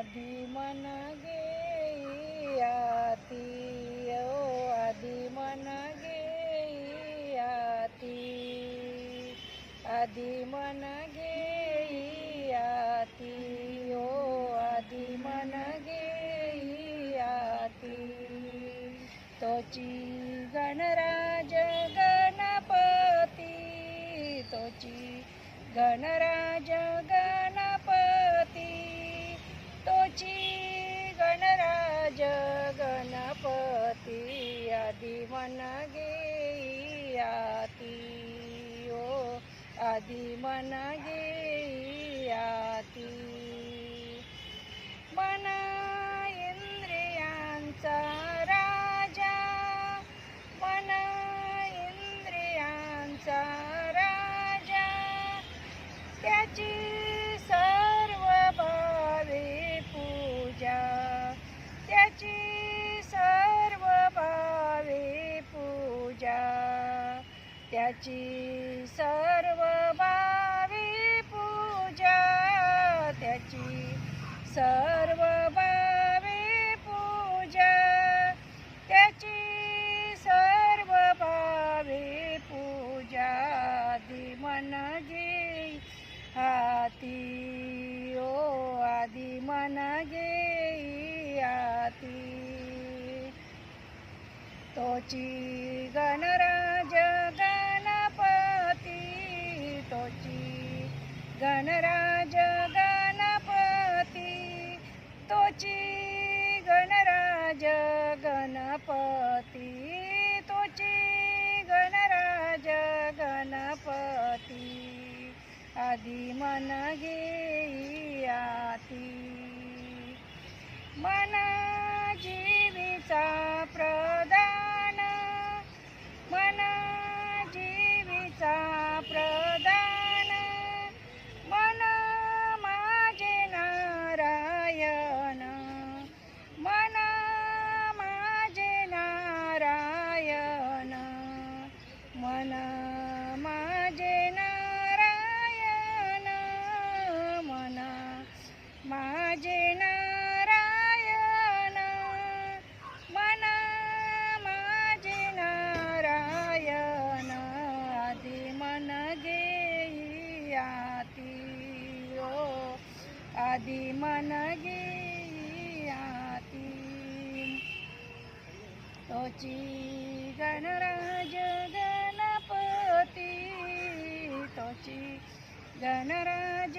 आदि मन घेयाती ओ आदि मन घेयाती आदि मन घेयाती ओ आदि मन घेयाती तोची गणराज गणपती तोची गणराज गणपती तोची गणराज गणपती आदि मन घेयाती ओ आदि मन घेयाती मन इंद्रियांचा राजा मन इंद्रियांचा राजा त्याची सर्व भावे पूजा त्याची सर्व भावे पूजा त्याची सर्व भावे पूजा त्याची सर्व भावे पूजा त्याची सर्व भावे पूजा आदि मन घेयाती ओ आदि मन घेयाती तोची गणराज गणपती तोची गणराज गणपती तोची गणराज गणपती तोची गणराज गणपती आदि मन घेयाती मन जीवीचा प्रदान मन जीवीचा प्रदान मन माझे नारायण मन माझे नारायण मन माझे नारायण मन माझे नारायण मन माझे नारायण आदि मन घेयाती ओ आदि मन घेयाती तोची गणराज गणपती तोची गणराज